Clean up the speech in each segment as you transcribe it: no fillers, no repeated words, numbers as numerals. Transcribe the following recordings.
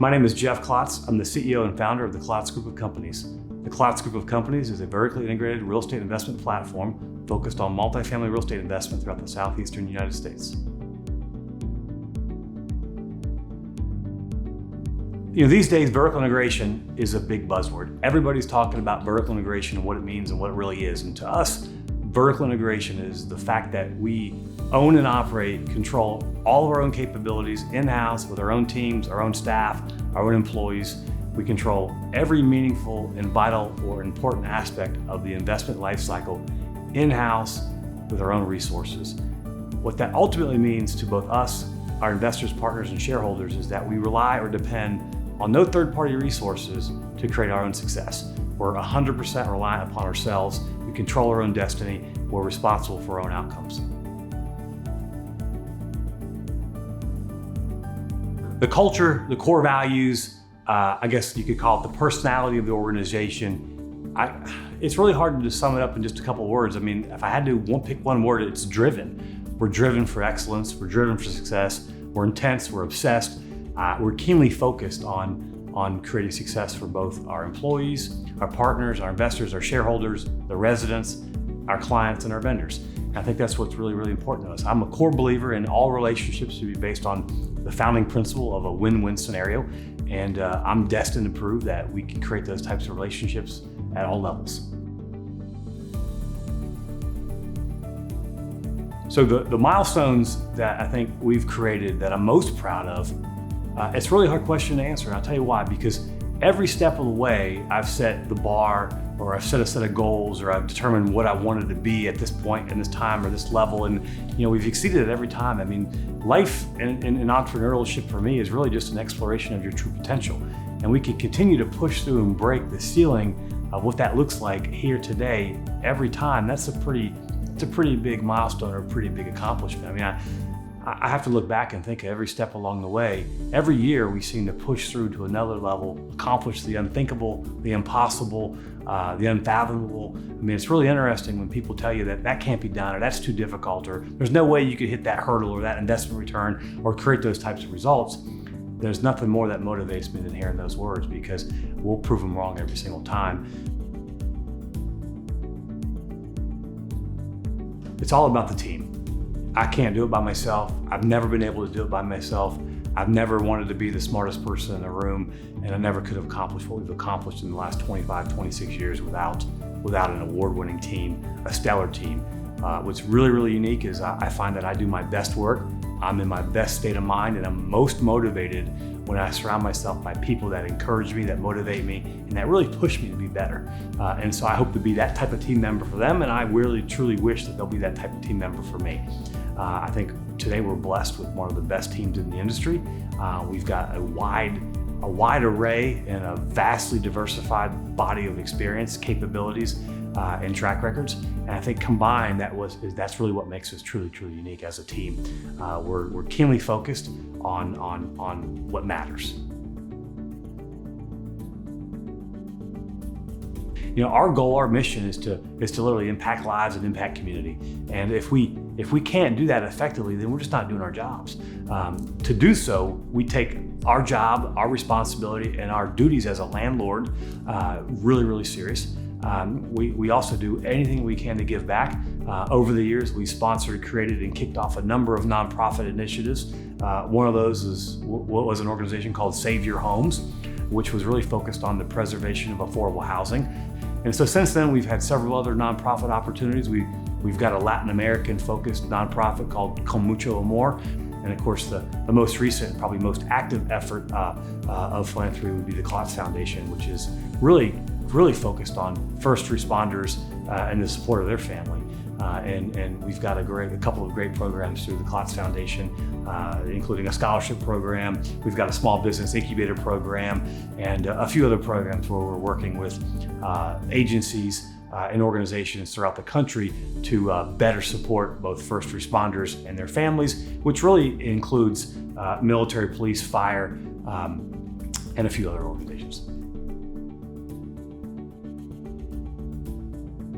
My name is Jeff Klotz. I'm the CEO and founder of the Klotz Group of Companies. The Klotz Group of Companies is a vertically integrated real estate investment platform focused on multifamily real estate investment throughout the southeastern United States. These days, vertical integration is a big buzzword. Everybody's talking about vertical integration and what it means and what it really is. And to us, vertical integration is the fact that we own and operate, control all of our own capabilities in-house with our own teams, our own staff, our own employees. We control every meaningful and vital or important aspect of the investment life cycle in-house with our own resources. What that ultimately means to both us, our investors, partners, and shareholders is that we rely or depend on no third-party resources to create our own success. We're 100% reliant upon ourselves. We control our own destiny. We're responsible for our own outcomes. The culture, the core values, I guess you could call it the personality of the organization. It's really hard to sum it up in just a couple of words. I mean, if I had to pick one word, it's driven. We're driven for excellence. We're driven for success. We're intense. We're obsessed. We're keenly focused on creating success for both our employees, our partners, our investors, our shareholders, the residents, our clients, and our vendors. And I think that's what's really, really important to us. I'm a core believer in all relationships to be based on the founding principle of a win-win scenario. And I'm destined to prove that we can create those types of relationships at all levels. So the milestones that I think we've created that I'm most proud of, it's really a hard question to answer, and I'll tell you why. Because every step of the way, I've set the bar, or I've set a set of goals, or I've determined what I wanted to be at this point, in this time, or this level, and we've exceeded it every time. I mean, life and entrepreneurship for me is really just an exploration of your true potential, and we can continue to push through and break the ceiling of what that looks like here today every time. It's a pretty big milestone or a pretty big accomplishment. I mean, I have to look back and think of every step along the way. Every year we seem to push through to another level, accomplish the unthinkable, the impossible, the unfathomable. I mean, it's really interesting when people tell you that can't be done, or that's too difficult, or there's no way you could hit that hurdle or that investment return or create those types of results. There's nothing more that motivates me than hearing those words, because we'll prove them wrong every single time. It's all about the team. I can't do it by myself. I've never been able to do it by myself. I've never wanted to be the smartest person in the room, and I never could have accomplished what we've accomplished in the last 25, 26 years without an award-winning team, a stellar team. What's really, really unique is I find that I do my best work, I'm in my best state of mind, and I'm most motivated when I surround myself by people that encourage me, that motivate me, and that really push me to be better. And so I hope to be that type of team member for them, and I really, truly wish that they'll be that type of team member for me. I think today we're blessed with one of the best teams in the industry. We've got a wide array and a vastly diversified body of experience, capabilities, and track records. And I think combined, that's really what makes us truly, truly unique as a team. We're keenly focused on what matters. Our goal, our mission is to literally impact lives and impact community. And if we can't do that effectively, then we're just not doing our jobs. To do so, we take our job, our responsibility, and our duties as a landlord really, really serious. We also do anything we can to give back. Over the years, we sponsored, created, and kicked off a number of nonprofit initiatives. One of those was an organization called Save Your Homes, which was really focused on the preservation of affordable housing. And so since then, we've had several other nonprofit opportunities. We've got a Latin American-focused nonprofit called Con Mucho Amor. And of course, the most recent, probably most active effort of philanthropy would be the Klotz Foundation, which is really focused on first responders and the support of their family. And we've got a couple of great programs through the Klotz Foundation, including a scholarship program. We've got a small business incubator program, and a few other programs where we're working with agencies and organizations throughout the country to better support both first responders and their families, which really includes military, police, fire, and a few other organizations.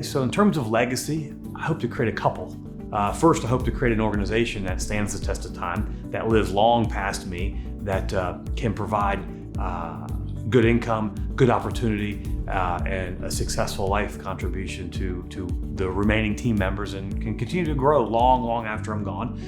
So in terms of legacy, I hope to create a couple. First, I hope to create an organization that stands the test of time, that lives long past me, that can provide good income, good opportunity, and a successful life contribution to the remaining team members, and can continue to grow long after I'm gone.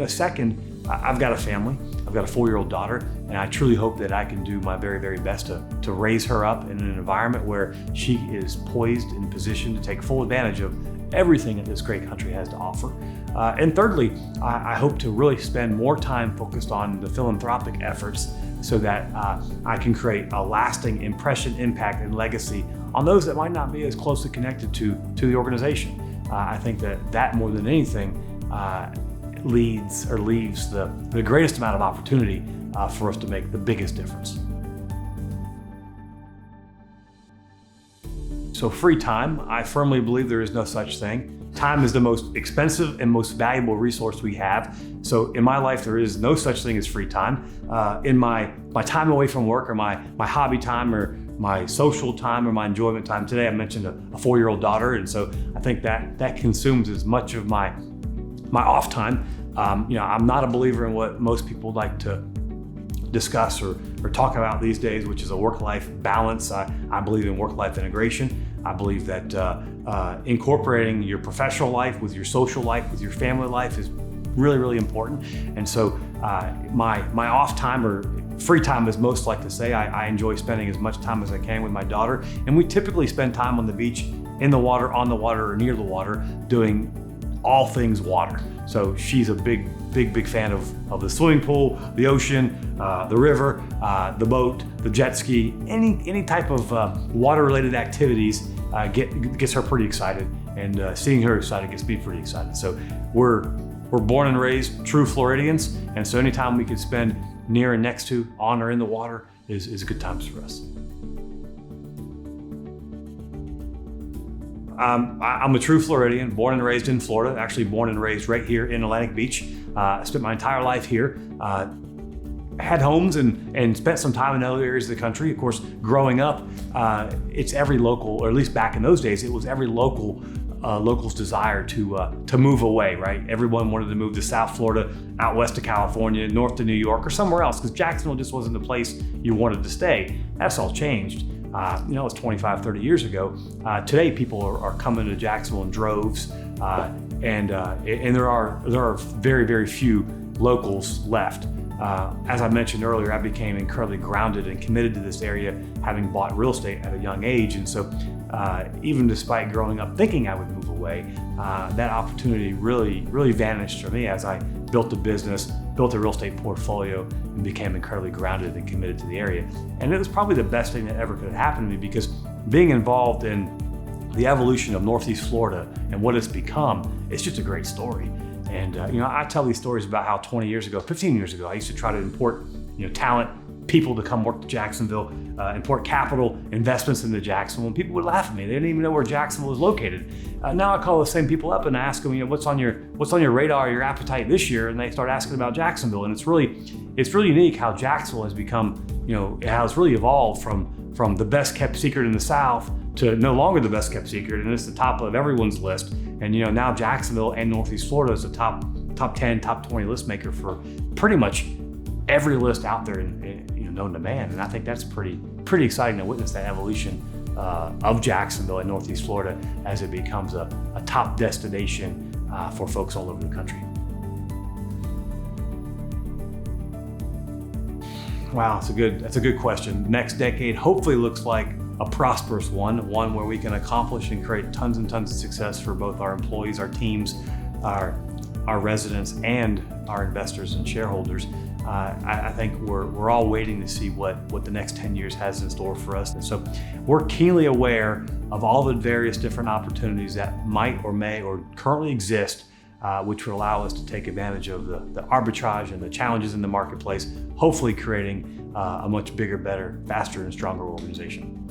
Second, I've got a family. I've got a 4-year-old daughter, and I truly hope that I can do my very best to raise her up in an environment where she is poised and positioned to take full advantage of everything that this great country has to offer. And thirdly, I hope to really spend more time focused on the philanthropic efforts so that I can create a lasting impression, impact, and legacy on those that might not be as closely connected to the organization. I think that more than anything leaves the greatest amount of opportunity for us to make the biggest difference. So free time, I firmly believe there is no such thing. Time is the most expensive and most valuable resource we have. So in my life, there is no such thing as free time. In my time away from work, or my hobby time, or my social time, or my enjoyment time. Today I mentioned a 4-year-old daughter, and so I think that consumes as much of my off time. I'm not a believer in what most people like to discuss or talk about these days, which is a work-life balance. I believe in work-life integration. I believe that incorporating your professional life with your social life, with your family life is really important. And so my off time, or free time as most like to say, I enjoy spending as much time as I can with my daughter. And we typically spend time on the beach, in the water, on the water, or near the water, doing all things water. So she's a big fan of the swimming pool, the ocean, the river, the boat, the jet ski, any type of water-related activities gets her pretty excited, and seeing her excited gets me pretty excited. So we're born and raised true Floridians, and so anytime we can spend near and next to, on or in the water is good times for us. I'm a true Floridian, born and raised in Florida, actually born and raised right here in Atlantic Beach. I spent my entire life here, had homes and spent some time in other areas of the country. Of course, growing up, it's every local, or at least back in those days, it was every local's desire to move away, right? Everyone wanted to move to South Florida, out west to California, north to New York, or somewhere else, because Jacksonville just wasn't the place you wanted to stay. That's all changed. It was 25, 30 years ago. Today, people are coming to Jacksonville in droves, and there are very few locals left. As I mentioned earlier, I became incredibly grounded and committed to this area, having bought real estate at a young age. And so even despite growing up thinking I would move away, that opportunity really vanished for me as I built a business, built a real estate portfolio, and became incredibly grounded and committed to the area. And it was probably the best thing that ever could have happened to me, because being involved in the evolution of Northeast Florida and what it's become, it's just a great story. And I tell these stories about how 20 years ago, 15 years ago, I used to try to import talent, people to come work to Jacksonville, import capital, investments into Jacksonville, and people would laugh at me. They didn't even know where Jacksonville is located. Now I call the same people up and ask them, what's on your radar, your appetite this year, and they start asking about Jacksonville. And it's really unique how Jacksonville has become, it has really evolved from the best kept secret in the South to no longer the best kept secret, and it's the top of everyone's list. And now Jacksonville and Northeast Florida is a top 10, top 20 list maker for pretty much every list out there known to man. And I think that's pretty exciting to witness that evolution of Jacksonville and Northeast Florida as it becomes a top destination for folks all over the country. Wow, that's a good question. Next decade hopefully looks like a prosperous one where we can accomplish and create tons and tons of success for both our employees, our teams, our residents, and our investors and shareholders. I think we're all waiting to see what the next 10 years has in store for us. And so we're keenly aware of all the various different opportunities that might or may or currently exist, which would allow us to take advantage of the arbitrage and the challenges in the marketplace, hopefully creating a much bigger, better, faster, and stronger organization.